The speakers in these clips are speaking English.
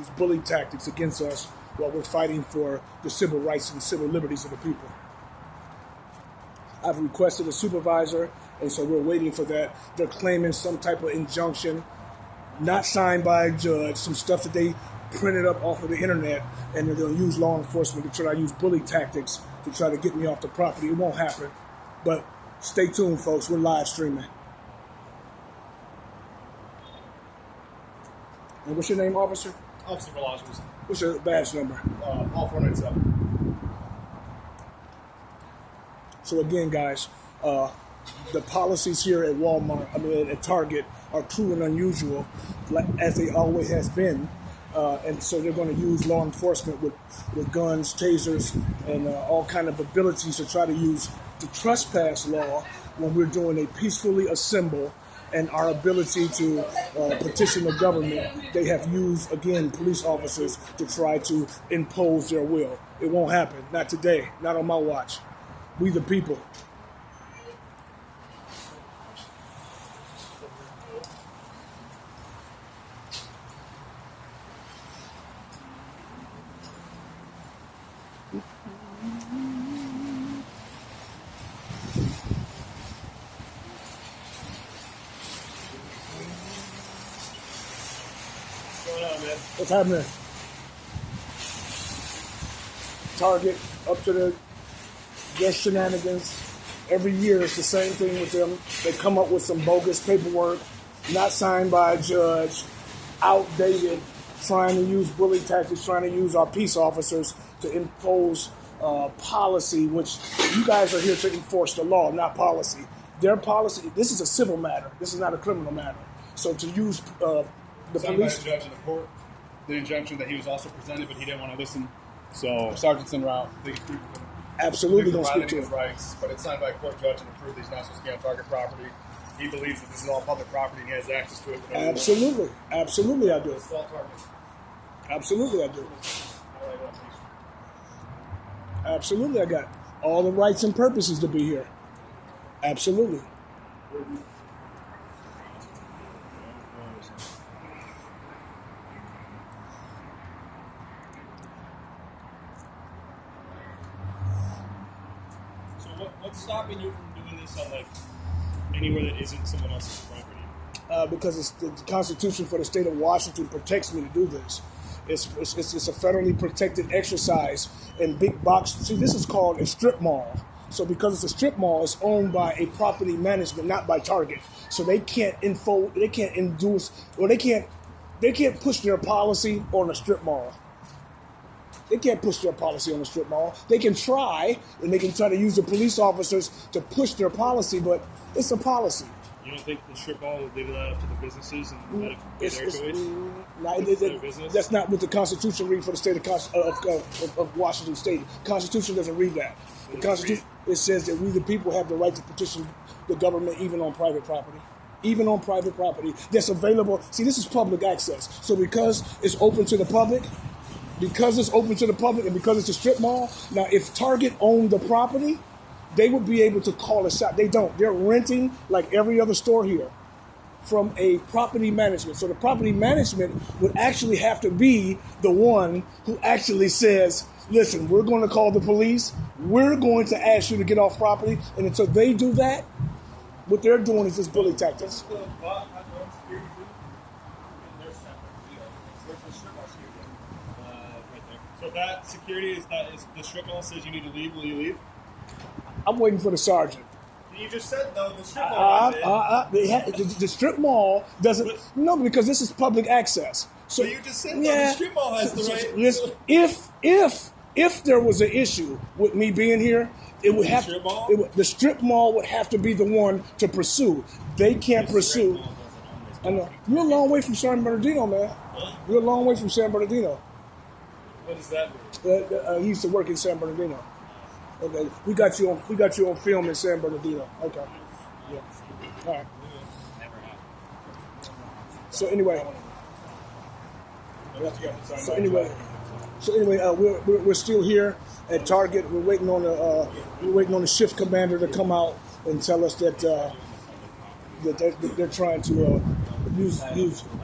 use bully tactics against us while we're fighting for the civil rights and civil liberties of the people. I've requested a supervisor, and so we're waiting for that. They're claiming some type of injunction, not signed by a judge, some stuff that they printed up off of the internet, and they're going to use law enforcement to try to use bully tactics to try to get me off the property. It won't happen, but stay tuned, folks. We're live streaming. And what's your name, officer? Officer Velazquez. What's your badge number? All 497. So again, guys, the policies here at Walmart, at Target, are true and unusual, as they always has been. And so they're going to use law enforcement with guns, tasers, and all kind of abilities to try to use the trespass law when we're doing a peacefully assemble, and our ability to petition the government. They have used, again, police officers to try to impose their will. It won't happen. Not today. Not on my watch. We the people. What's happening? Target, up to their shenanigans. Every year it's the same thing with them. They come up with some bogus paperwork, not signed by a judge, outdated, trying to use bully tactics, trying to use our peace officers to impose policy, which you guys are here to enforce the law, not policy. Their policy, this is a civil matter. This is not a criminal matter. So to use the police... By a judge in the court, the injunction that he was also presented, but he didn't want to listen. So sergeant's en route. Absolutely going to speak to his rights, but it's signed by a court judge and approved. He's not supposed to be on Target property. He believes that this is all public property and he has access to it. Absolutely. Absolutely I do. Absolutely I do. Absolutely I got all the rights and purposes to be here. Absolutely. What's stopping you from doing this on anywhere that isn't someone else's property? Because the Constitution for the state of Washington protects me to do this. It's a federally protected exercise. And big box. See, this is called a strip mall. So because it's a strip mall, it's owned by a property management, not by Target. So they can't induce, or they can't push their policy on a strip mall. They can't push their policy on the strip mall. They can try, and they can try to use the police officers to push their policy, but it's a policy. You don't think the strip mall would leave that up to the businesses and let it be their choice? That's not what the Constitution reads for the state of Washington State. The Constitution doesn't read that. The Constitution, it says that we the people have the right to petition the government even on private property. Even on private property that's available. See, this is public access. So because it's open to the public, and because it's a strip mall, now if Target owned the property, they would be able to call a shot. They don't. They're renting like every other store here from a property management. So the property management would actually have to be the one who actually says, listen, we're going to call the police. We're going to ask you to get off property. And until they do that, what they're doing is just bully tactics. So if that security is the strip mall says you need to leave, will you leave? I'm waiting for the sergeant. You just said though the strip mall. The strip mall doesn't. No, because this is public access. So you just said the strip mall has the right. If there was an issue with me being here, it would have the strip mall would have to be the one to pursue. They can't pursue. I know you're a long way from San Bernardino, man. Huh? You're a long way from San Bernardino. What does that mean? He used to work in San Bernardino. Okay, we got you on film in San Bernardino. Okay, yeah, all right. So anyway, we're still here at Target. We're waiting on the shift commander to come out and tell us that they're trying to use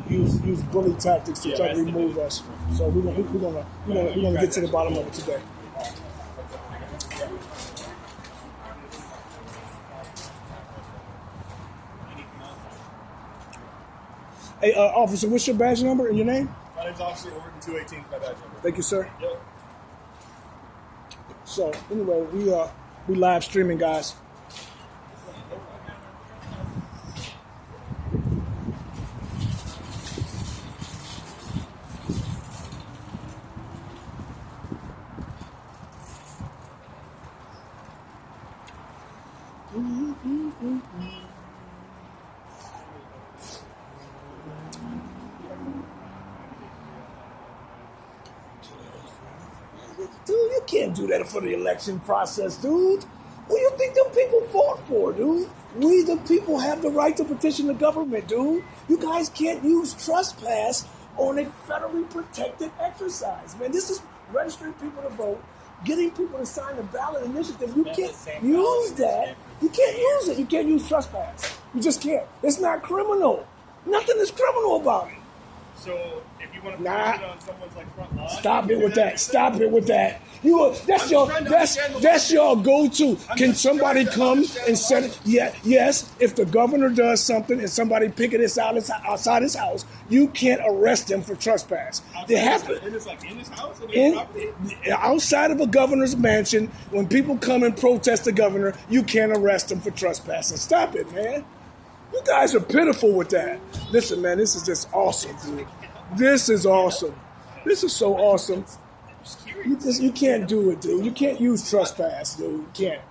use bully tactics to Yeah, try to that's the remove us. So we're gonna get to the bottom of it today. Hey, officer, what's your badge number and your name? My name's Officer Oregon 218, my badge number. Thank you, sir. Yep. So anyway, we live streaming, guys. Dude, you can't do that for the election process, dude. What do you think them people fought for, dude? We, the people, have the right to petition the government, dude. You guys can't use trespass on a federally protected exercise, man. This is registering people to vote, getting people to sign a ballot initiative. You can't use that. You can't use it. You can't use trespass. You just can't. It's not criminal. Nothing is criminal about it. So if you want to Nah. put it on someone's like front lawn, Stop you it can with do that. Stop it with that. That's your go-to. Can somebody come and set it? Yeah, yes. If the governor does something and somebody picket this out outside his house, you can't arrest them for trespass. They have to. And it's like in his house, in his property. Outside of a governor's mansion, when people come and protest the governor, you can't arrest them for trespassing. Stop it, man. You guys are pitiful with that. Listen, man, this is just awesome, dude. This is awesome. This is so awesome. You can't do it, dude. You can't use trespass, dude. You can't.